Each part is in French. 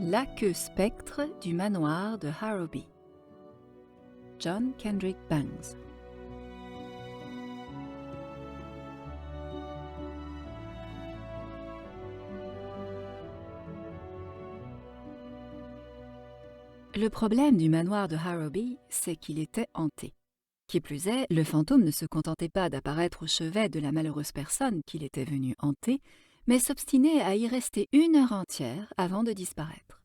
La queue spectre du manoir de Harrowby. John Kendrick Bangs. Le problème du manoir de Harrowby, c'est qu'il était hanté. Qui plus est, le fantôme ne se contentait pas d'apparaître au chevet de la malheureuse personne qu'il était venu hanter, mais s'obstinait à y rester 1 heure entière avant de disparaître.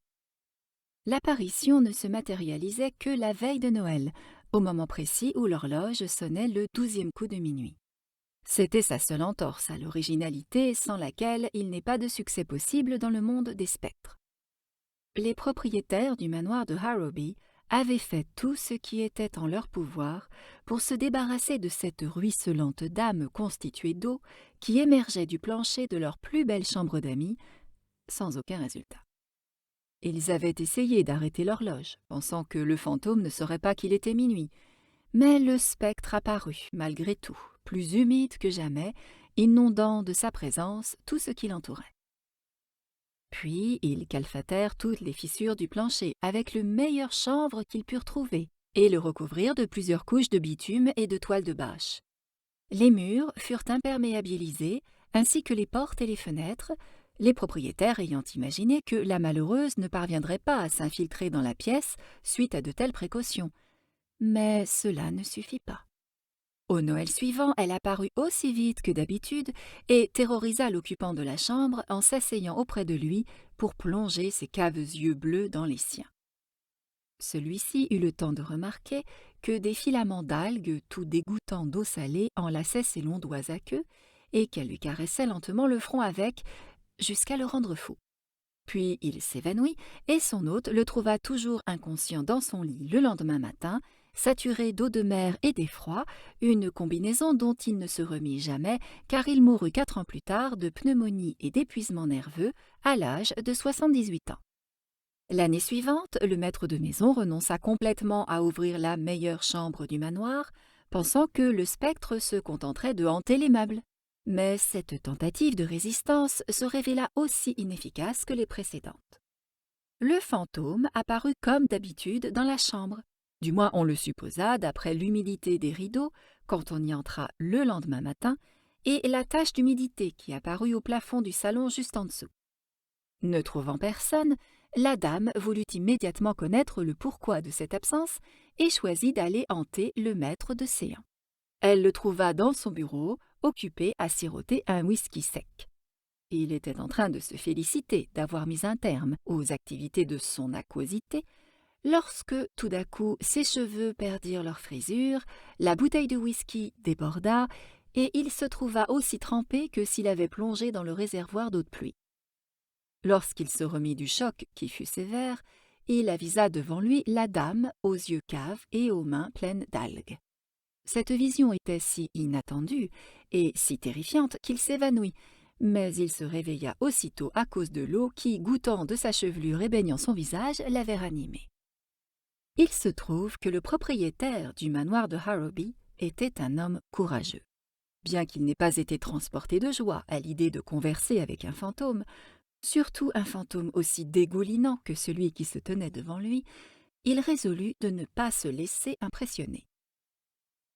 L'apparition ne se matérialisait que la veille de Noël, au moment précis où l'horloge sonnait le 12e coup de minuit. C'était sa seule entorse à l'originalité, sans laquelle il n'est pas de succès possible dans le monde des spectres. Les propriétaires du manoir de Harrowby avaient fait tout ce qui était en leur pouvoir pour se débarrasser de cette ruisselante dame constituée d'eau qui émergeait du plancher de leur plus belle chambre d'amis, sans aucun résultat. Ils avaient essayé d'arrêter l'horloge, pensant que le fantôme ne saurait pas qu'il était minuit, mais le spectre apparut, malgré tout, plus humide que jamais, inondant de sa présence tout ce qui l'entourait. Puis ils calfatèrent toutes les fissures du plancher avec le meilleur chanvre qu'ils purent trouver et le recouvrirent de plusieurs couches de bitume et de toile de bâche. Les murs furent imperméabilisés, ainsi que les portes et les fenêtres, les propriétaires ayant imaginé que la malheureuse ne parviendrait pas à s'infiltrer dans la pièce suite à de telles précautions. Mais cela ne suffit pas. Au Noël suivant, elle apparut aussi vite que d'habitude et terrorisa l'occupant de la chambre en s'asseyant auprès de lui pour plonger ses caves yeux bleus dans les siens. Celui-ci eut le temps de remarquer que des filaments d'algues tout dégoûtants d'eau salée enlaçaient ses longs doigts à queue et qu'elle lui caressait lentement le front avec, jusqu'à le rendre fou. Puis il s'évanouit et son hôte le trouva toujours inconscient dans son lit le lendemain matin, saturé d'eau de mer et d'effroi, une combinaison dont il ne se remit jamais car il mourut 4 ans plus tard de pneumonie et d'épuisement nerveux à l'âge de 78 ans. L'année suivante, le maître de maison renonça complètement à ouvrir la meilleure chambre du manoir, pensant que le spectre se contenterait de hanter les meubles. Mais cette tentative de résistance se révéla aussi inefficace que les précédentes. Le fantôme apparut comme d'habitude dans la chambre. Du moins on le supposa d'après l'humidité des rideaux quand on y entra le lendemain matin et la tache d'humidité qui apparut au plafond du salon juste en dessous. Ne trouvant personne, la dame voulut immédiatement connaître le pourquoi de cette absence et choisit d'aller hanter le maître de séance. Elle le trouva dans son bureau, occupé à siroter un whisky sec. Il était en train de se féliciter d'avoir mis un terme aux activités de son aquosité, lorsque, tout d'un coup, ses cheveux perdirent leur frisure, la bouteille de whisky déborda, et il se trouva aussi trempé que s'il avait plongé dans le réservoir d'eau de pluie. Lorsqu'il se remit du choc qui fut sévère, il avisa devant lui la dame aux yeux caves et aux mains pleines d'algues. Cette vision était si inattendue et si terrifiante qu'il s'évanouit, mais il se réveilla aussitôt à cause de l'eau qui, goûtant de sa chevelure et baignant son visage, l'avait ranimé. Il se trouve que le propriétaire du manoir de Harrowby était un homme courageux. Bien qu'il n'ait pas été transporté de joie à l'idée de converser avec un fantôme, surtout un fantôme aussi dégoulinant que celui qui se tenait devant lui, il résolut de ne pas se laisser impressionner.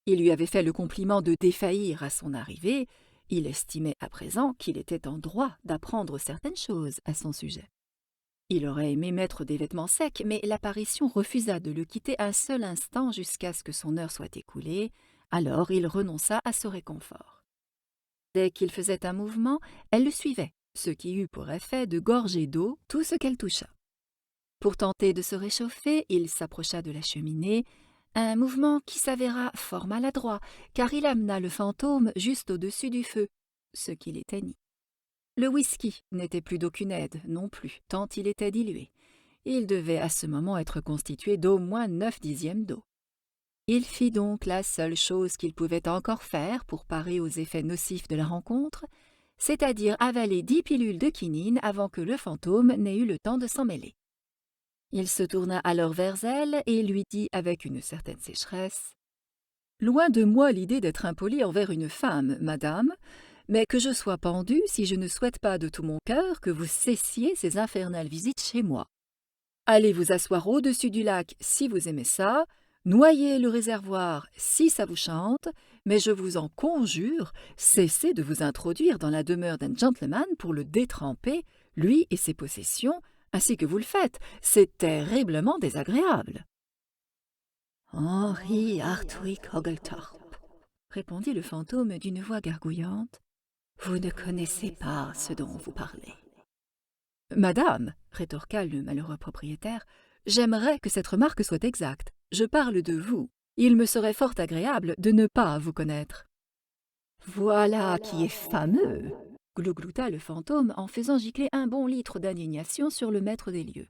Il lui avait fait le compliment de défaillir à son arrivée, il estimait à présent qu'il était en droit d'apprendre certaines choses à son sujet. Il aurait aimé mettre des vêtements secs, mais l'apparition refusa de le quitter un seul instant jusqu'à ce que son heure soit écoulée, alors il renonça à ce réconfort. Dès qu'il faisait un mouvement, elle le suivait, ce qui eut pour effet de gorger d'eau tout ce qu'elle toucha. Pour tenter de se réchauffer, il s'approcha de la cheminée, un mouvement qui s'avéra fort maladroit, car il amena le fantôme juste au-dessus du feu, ce qui l'éteignit. Le whisky n'était plus d'aucune aide non plus, tant il était dilué. Il devait à ce moment être constitué d'au moins 9/10 d'eau. Il fit donc la seule chose qu'il pouvait encore faire pour parer aux effets nocifs de la rencontre, c'est-à-dire avaler 10 pilules de quinine avant que le fantôme n'ait eu le temps de s'en mêler. Il se tourna alors vers elle et lui dit avec une certaine sécheresse « Loin de moi l'idée d'être impoli envers une femme, madame, mais que je sois pendu si je ne souhaite pas de tout mon cœur que vous cessiez ces infernales visites chez moi. Allez vous asseoir au-dessus du lac si vous aimez ça, noyez le réservoir si ça vous chante, mais je vous en conjure, cessez de vous introduire dans la demeure d'un gentleman pour le détremper, lui et ses possessions, ainsi que vous le faites. C'est terriblement désagréable. Henry Hartwig Oglethorpe, répondit le fantôme d'une voix gargouillante, vous ne connaissez pas ce dont vous parlez. Madame, rétorqua le malheureux propriétaire, j'aimerais que cette remarque soit exacte. Je parle de vous. Il me serait fort agréable de ne pas vous connaître. Voilà qui est fameux, glouglouta le fantôme en faisant gicler un bon litre d'indignation sur le maître des lieux.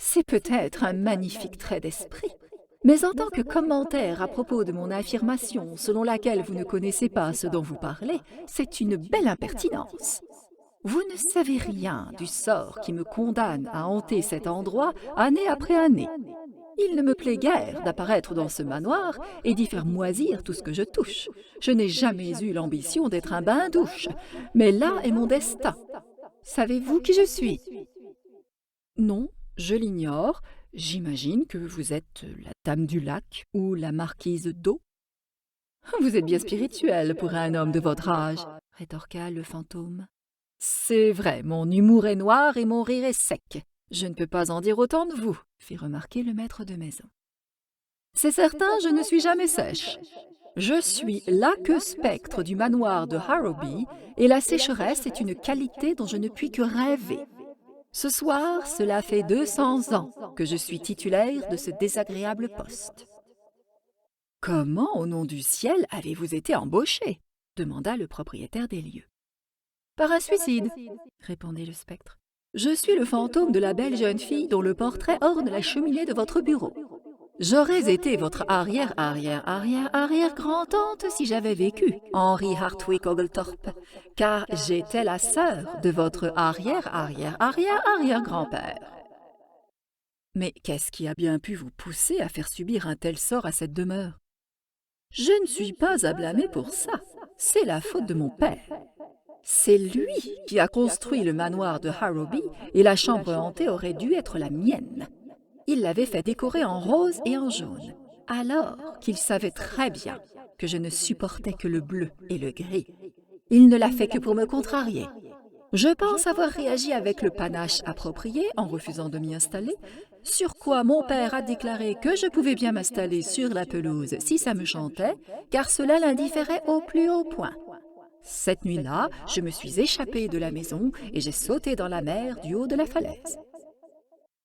C'est peut-être un magnifique trait d'esprit, mais en tant que commentaire à propos de mon affirmation selon laquelle vous ne connaissez pas ce dont vous parlez, c'est une belle impertinence. Vous ne savez rien du sort qui me condamne à hanter cet endroit année après année. Il ne me plaît guère d'apparaître dans ce manoir et d'y faire moisir tout ce que je touche. Je n'ai jamais eu l'ambition d'être un bain-douche, mais là est mon destin. Savez-vous qui je suis? Non, je l'ignore. J'imagine que vous êtes la dame du lac ou la marquise d'eau. Vous êtes bien spirituel pour un homme de votre âge, rétorqua le fantôme. C'est vrai, mon humour est noir et mon rire est sec. Je ne peux pas en dire autant de vous, fit remarquer le maître de maison. C'est certain, je ne suis jamais sèche. Je suis l'aqueux spectre du manoir de Harrowby, et la sécheresse est une qualité dont je ne puis que rêver. Ce soir, cela fait 200 ans que je suis titulaire de ce désagréable poste. Comment, au nom du ciel, avez-vous été embauché? Demanda le propriétaire des lieux. Par un suicide, répondit le spectre. Je suis le fantôme de la belle jeune fille dont le portrait orne la cheminée de votre bureau. J'aurais été votre arrière-arrière-arrière-arrière-grand-tante si j'avais vécu, Henry Hartwig Oglethorpe, car j'étais la sœur de votre arrière-arrière-arrière-arrière-grand-père. Mais qu'est-ce qui a bien pu vous pousser à faire subir un tel sort à cette demeure? Je ne suis pas à blâmer pour ça, c'est la faute de mon père. C'est lui qui a construit le manoir de Harrowby et la chambre hantée aurait dû être la mienne. Il l'avait fait décorer en rose et en jaune, alors qu'il savait très bien que je ne supportais que le bleu et le gris. Il ne l'a fait que pour me contrarier. Je pense avoir réagi avec le panache approprié en refusant de m'y installer, sur quoi mon père a déclaré que je pouvais bien m'installer sur la pelouse si ça me chantait, car cela l'indifférait au plus haut point. Cette nuit-là, je me suis échappée de la maison et j'ai sauté dans la mer du haut de la falaise.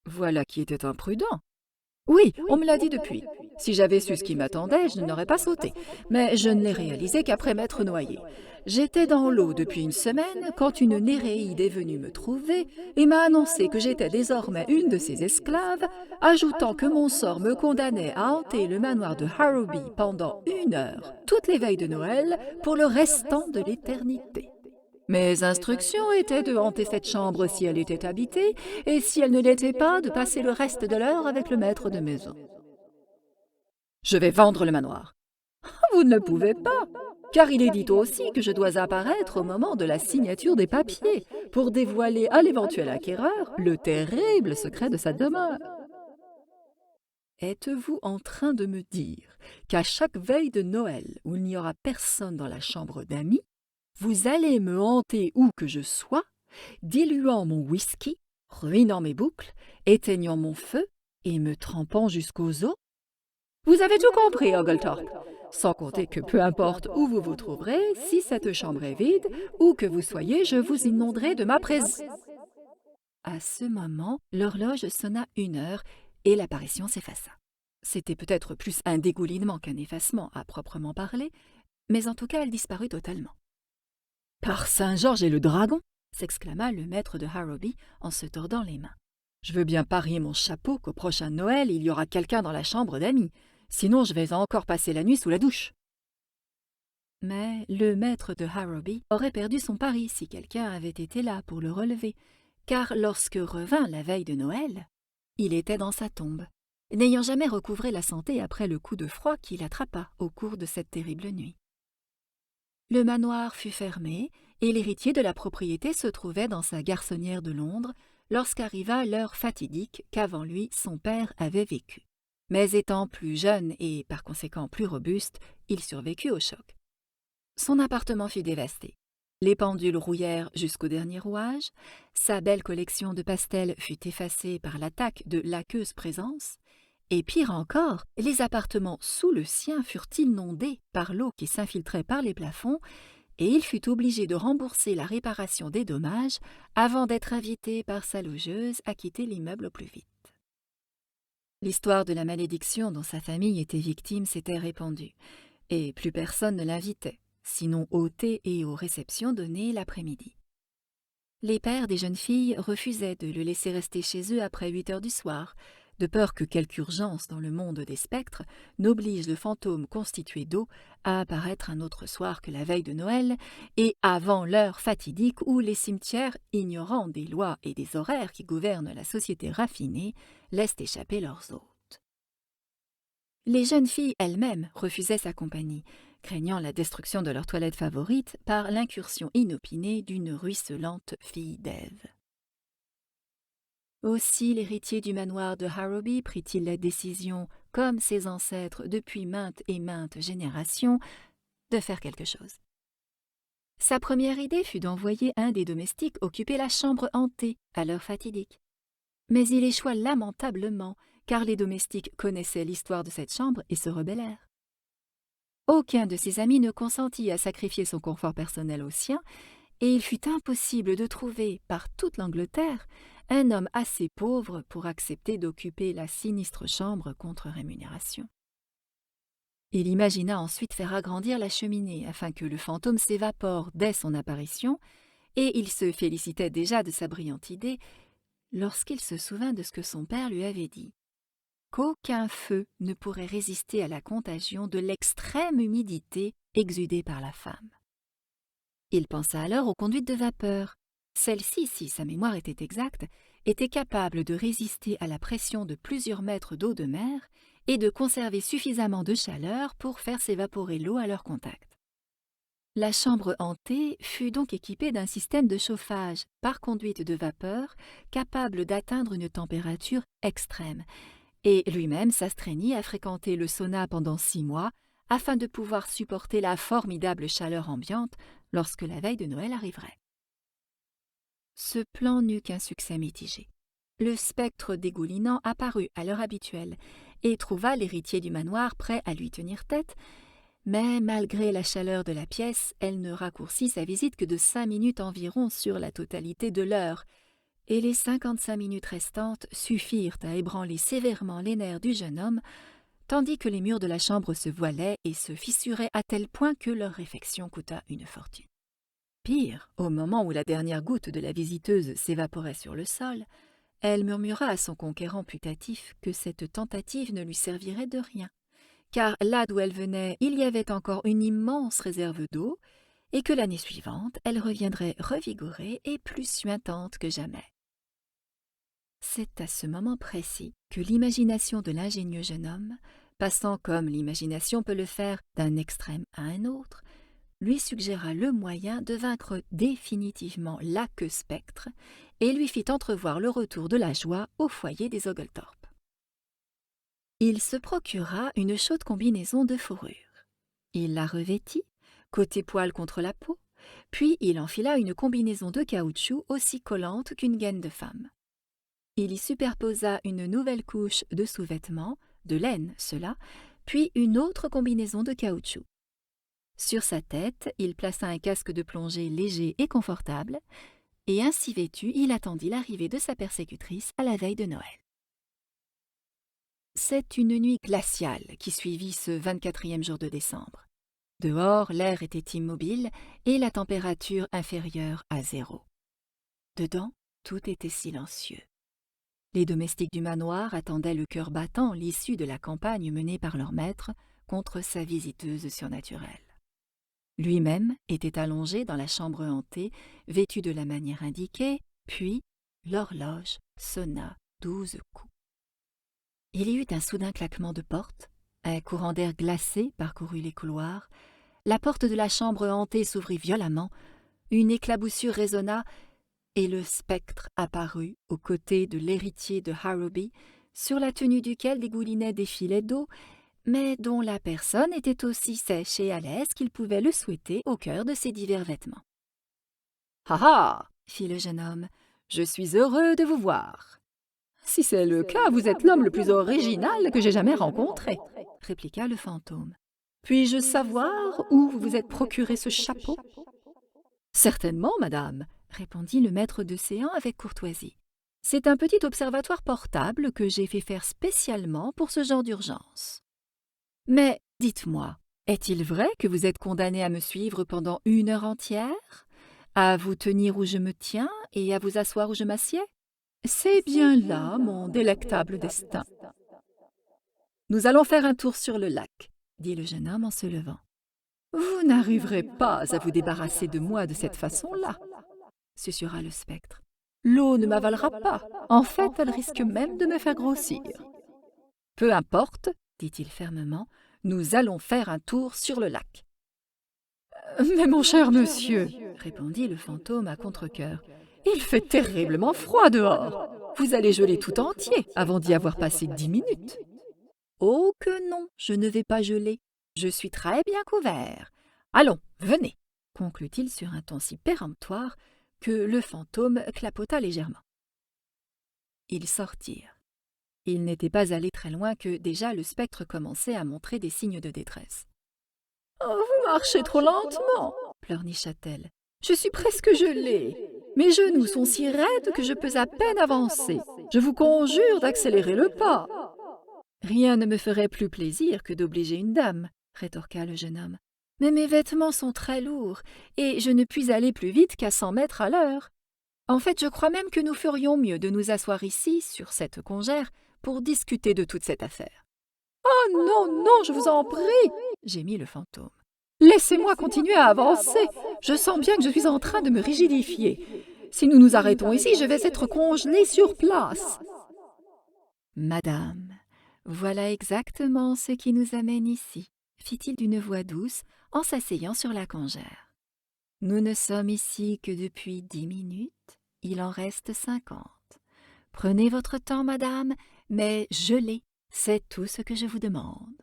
Voilà qui était imprudent. Oui, on me l'a dit depuis. Si j'avais su ce qui m'attendait, je n'aurais pas sauté. Mais je ne l'ai réalisé qu'après m'être noyée. J'étais dans l'eau depuis une semaine quand une Néréide est venue me trouver et m'a annoncé que j'étais désormais une de ses esclaves, ajoutant que mon sort me condamnait à hanter le manoir de Harrowby pendant 1 heure, toutes les veilles de Noël, pour le restant de l'éternité. Mes instructions étaient de hanter cette chambre si elle était habitée, et si elle ne l'était pas, de passer le reste de l'heure avec le maître de maison. Je vais vendre le manoir. Vous ne le pouvez pas, car il est dit aussi que je dois apparaître au moment de la signature des papiers pour dévoiler à l'éventuel acquéreur le terrible secret de sa demeure. Êtes-vous en train de me dire qu'à chaque veille de Noël où il n'y aura personne dans la chambre d'amis, vous allez me hanter où que je sois, diluant mon whisky, ruinant mes boucles, éteignant mon feu et me trempant jusqu'aux os? Vous avez tout compris, Oglethorpe, sans compter que peu importe où vous vous trouverez, si cette chambre est vide, où que vous soyez, je vous inonderai de ma présence. À ce moment, l'horloge sonna 1 heure et l'apparition s'effaça. C'était peut-être plus un dégoulinement qu'un effacement à proprement parler, mais en tout cas elle disparut totalement. « Par Saint-Georges et le dragon !» s'exclama le maître de Harrowby en se tordant les mains. « Je veux bien parier mon chapeau qu'au prochain Noël, il y aura quelqu'un dans la chambre d'amis. Sinon, je vais encore passer la nuit sous la douche. » Mais le maître de Harrowby aurait perdu son pari si quelqu'un avait été là pour le relever, car lorsque revint la veille de Noël, il était dans sa tombe, n'ayant jamais recouvré la santé après le coup de froid qui l'attrapa au cours de cette terrible nuit. Le manoir fut fermé, et l'héritier de la propriété se trouvait dans sa garçonnière de Londres, lorsqu'arriva l'heure fatidique qu'avant lui son père avait vécue. Mais étant plus jeune et par conséquent plus robuste, il survécut au choc. Son appartement fut dévasté. Les pendules rouillèrent jusqu'au dernier rouage, sa belle collection de pastels fut effacée par l'attaque de l'aqueuse présence, et pire encore, les appartements sous le sien furent inondés par l'eau qui s'infiltrait par les plafonds, et il fut obligé de rembourser la réparation des dommages avant d'être invité par sa logeuse à quitter l'immeuble au plus vite. L'histoire de la malédiction dont sa famille était victime s'était répandue, et plus personne ne l'invitait, sinon au thé et aux réceptions données l'après-midi. Les pères des jeunes filles refusaient de le laisser rester chez eux après 8 heures du soir, de peur que quelque urgence dans le monde des spectres n'oblige le fantôme constitué d'eau à apparaître un autre soir que la veille de Noël et avant l'heure fatidique où les cimetières, ignorant des lois et des horaires qui gouvernent la société raffinée, laissent échapper leurs hôtes. Les jeunes filles elles-mêmes refusaient sa compagnie, craignant la destruction de leur toilette favorite par l'incursion inopinée d'une ruisselante fille d'Ève. Aussi l'héritier du manoir de Harrowby prit-il la décision, comme ses ancêtres depuis maintes et maintes générations, de faire quelque chose. Sa première idée fut d'envoyer un des domestiques occuper la chambre hantée à l'heure fatidique. Mais il échoua lamentablement, car les domestiques connaissaient l'histoire de cette chambre et se rebellèrent. Aucun de ses amis ne consentit à sacrifier son confort personnel au sien, et il fut impossible de trouver, par toute l'Angleterre, un homme assez pauvre pour accepter d'occuper la sinistre chambre contre rémunération. Il imagina ensuite faire agrandir la cheminée afin que le fantôme s'évapore dès son apparition, et il se félicitait déjà de sa brillante idée lorsqu'il se souvint de ce que son père lui avait dit, qu'aucun feu ne pourrait résister à la contagion de l'extrême humidité exudée par la femme. Il pensa alors aux conduites de vapeur. Celles-ci, si sa mémoire était exacte, étaient capables de résister à la pression de plusieurs mètres d'eau de mer et de conserver suffisamment de chaleur pour faire s'évaporer l'eau à leur contact. La chambre hantée fut donc équipée d'un système de chauffage par conduite de vapeur capable d'atteindre une température extrême, et lui-même s'astreignit à fréquenter le sauna pendant 6 mois afin de pouvoir supporter la formidable chaleur ambiante lorsque la veille de Noël arriverait. Ce plan n'eut qu'un succès mitigé. Le spectre dégoulinant apparut à l'heure habituelle et trouva l'héritier du manoir prêt à lui tenir tête, mais malgré la chaleur de la pièce, elle ne raccourcit sa visite que de 5 minutes environ sur la totalité de l'heure, et les 55 minutes restantes suffirent à ébranler sévèrement les nerfs du jeune homme, tandis que les murs de la chambre se voilaient et se fissuraient à tel point que leur réfection coûta une fortune. Pire, au moment où la dernière goutte de la visiteuse s'évaporait sur le sol, elle murmura à son conquérant putatif que cette tentative ne lui servirait de rien, car là d'où elle venait, il y avait encore une immense réserve d'eau, et que l'année suivante, elle reviendrait revigorée et plus suintante que jamais. C'est à ce moment précis que l'imagination de l'ingénieux jeune homme, passant comme l'imagination peut le faire d'un extrême à un autre, lui suggéra le moyen de vaincre définitivement l'aqueux spectre et lui fit entrevoir le retour de la joie au foyer des Oglethorpe. Il se procura une chaude combinaison de fourrure. Il la revêtit, côté poil contre la peau, puis il enfila une combinaison de caoutchouc aussi collante qu'une gaine de femme. Il y superposa une nouvelle couche de sous-vêtements, de laine cela, puis une autre combinaison de caoutchouc. Sur sa tête, il plaça un casque de plongée léger et confortable, et ainsi vêtu, il attendit l'arrivée de sa persécutrice à la veille de Noël. C'est une nuit glaciale qui suivit ce 24e jour de décembre. Dehors, l'air était immobile et la température inférieure à 0. Dedans, tout était silencieux. Les domestiques du manoir attendaient le cœur battant l'issue de la campagne menée par leur maître contre sa visiteuse surnaturelle. Lui-même était allongé dans la chambre hantée, vêtu de la manière indiquée, puis l'horloge sonna 12 coups. Il y eut un soudain claquement de porte, un courant d'air glacé parcourut les couloirs, la porte de la chambre hantée s'ouvrit violemment, une éclaboussure résonna, et le spectre apparut aux côtés de l'héritier de Harrowby, sur la tenue duquel dégoulinaient des filets d'eau, mais dont la personne était aussi sèche et à l'aise qu'il pouvait le souhaiter au cœur de ses divers vêtements. « Ah ah !» fit le jeune homme, « je suis heureux de vous voir. »« Si c'est le cas, vous êtes l'homme le plus original que j'ai jamais rencontré, » répliqua le fantôme. « Puis-je savoir où vous vous êtes procuré ce chapeau ?»« Certainement, madame, » répondit le maître de séant avec courtoisie. « C'est un petit observatoire portable que j'ai fait faire spécialement pour ce genre d'urgence. » « Mais dites-moi, est-il vrai que vous êtes condamné à me suivre pendant 1 heure entière, à vous tenir où je me tiens et à vous asseoir où je m'assieds? C'est bien là mon délectable destin. »« Nous allons faire un tour sur le lac, » dit le jeune homme en se levant. « Vous n'arriverez pas à vous débarrasser de moi de cette façon-là, » susurra le spectre. « L'eau ne m'avalera pas, en fait elle risque même de me faire grossir. »« Peu importe, » dit-il fermement, « nous allons faire un tour sur le lac. »« Mais mon cher monsieur, » répondit le fantôme à contre-cœur, « il fait terriblement froid dehors. Vous allez geler tout entier avant d'y avoir passé 10 minutes. »« Oh que non, je ne vais pas geler. Je suis très bien couvert. Allons, venez, » conclut-il sur un ton si péremptoire que le fantôme clapota légèrement. Ils sortirent. Ils n'étaient pas allés très loin que déjà le spectre commençait à montrer des signes de détresse. « Oh, vous marchez trop lentement, » pleurnicha-t-elle. « Je suis presque gelée. Mes genoux sont si raides que je peux à peine avancer. Je vous conjure d'accélérer le pas. »« Rien ne me ferait plus plaisir que d'obliger une dame, » rétorqua le jeune homme. « Mais mes vêtements sont très lourds et je ne puis aller plus vite qu'à 100 mètres à l'heure. En fait, je crois même que nous ferions mieux de nous asseoir ici, sur cette congère, pour discuter de toute cette affaire. »« Oh non, non, je vous en prie !» gémit le fantôme. « Laissez-moi continuer à avancer. Je sens bien que je suis en train de me rigidifier. Si nous nous arrêtons ici, je vais être congelée sur place. »« Madame, voilà exactement ce qui nous amène ici, » fit-il d'une voix douce en s'asseyant sur la congère. « Nous ne sommes ici que depuis 10 minutes, il en reste 50. Prenez votre temps, madame, mais gelez, c'est tout ce que je vous demande. »«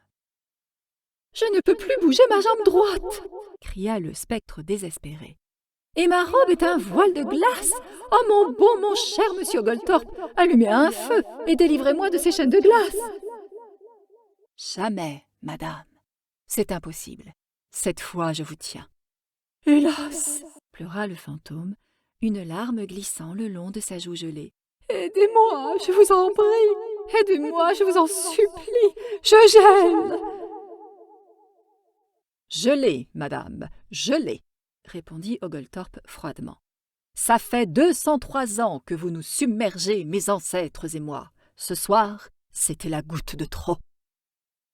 Je ne peux plus bouger ma jambe droite !» cria le spectre désespéré. « Et ma robe est un voile de glace. Oh mon bon, mon cher monsieur Oglethorpe, allumez un feu et délivrez-moi de ces chaînes de glace. »« Jamais, madame, c'est impossible. Cette fois, je vous tiens. »« Hélas !» pleura le fantôme, une larme glissant le long de sa joue gelée. « Aidez-moi, je vous en prie. Aidez-moi, je vous en supplie. Je gèle. »« Gelez, madame, gelez, » répondit Oglethorpe froidement. « Ça fait 203 ans que vous nous submergez, mes ancêtres et moi. Ce soir, c'était la goutte de trop. »«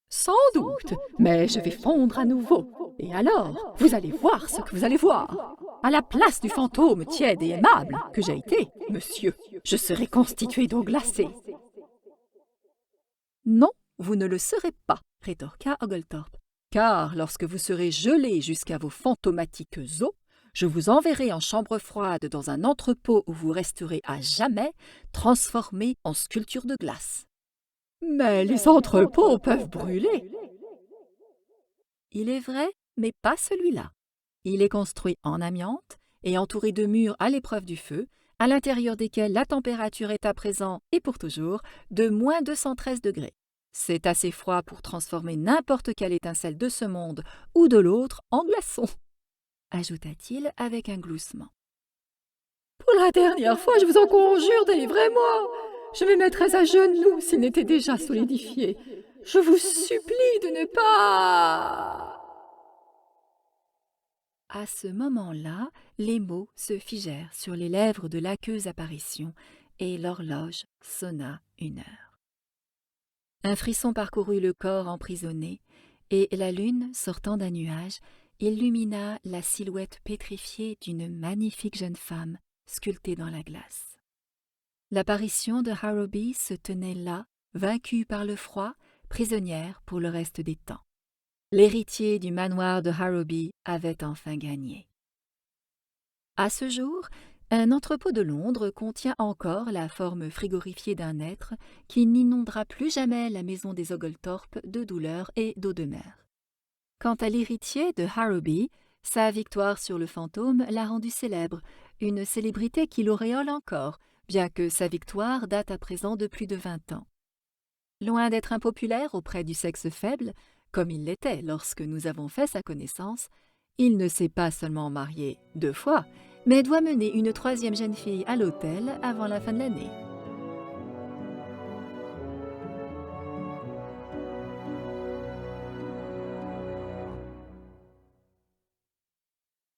Sans doute, mais je vais fondre à nouveau. Et alors, vous allez voir ce que vous allez voir. À la place du fantôme tiède et aimable que j'ai été, monsieur, je serai constitué d'eau glacée. »« Non, vous ne le serez pas, » rétorqua Oglethorpe, « car lorsque vous serez gelé jusqu'à vos fantomatiques os, je vous enverrai en chambre froide dans un entrepôt où vous resterez à jamais, transformé en sculpture de glace. »« Mais les entrepôts peuvent brûler. » »« Il est vrai, mais pas celui-là. Il est construit en amiante et entouré de murs à l'épreuve du feu, à l'intérieur desquels la température est à présent et pour toujours de moins 213 degrés. C'est assez froid pour transformer n'importe quelle étincelle de ce monde ou de l'autre en glaçon, ajouta-t-il avec un gloussement. Pour la dernière fois, je vous en conjure, délivrez-moi. Je me mettrais à genoux s'il n'était déjà solidifié. Je vous supplie de ne pas... À ce moment-là, les mots se figèrent sur les lèvres de l'aqueuse apparition et l'horloge sonna 1 heure. Un frisson parcourut le corps emprisonné et la lune, sortant d'un nuage, illumina la silhouette pétrifiée d'une magnifique jeune femme sculptée dans la glace. L'apparition de Harrowby se tenait là, vaincue par le froid, prisonnière pour le reste des temps. L'héritier du manoir de Harrowby avait enfin gagné. À ce jour, Un entrepôt de Londres contient encore la forme frigorifiée d'un être qui n'inondera plus jamais la maison des Oglethorpe de douleur et d'eau de mer. Quant à l'héritier de Harrowby, sa victoire sur le fantôme l'a rendu célèbre, une célébrité qui l'auréole encore, bien que sa victoire date à présent de plus de 20 ans. Loin d'être impopulaire auprès du sexe faible, comme il l'était lorsque nous avons fait sa connaissance, il ne s'est pas seulement marié 2 fois, mais doit mener une 3e jeune fille à l'autel avant la fin de l'année.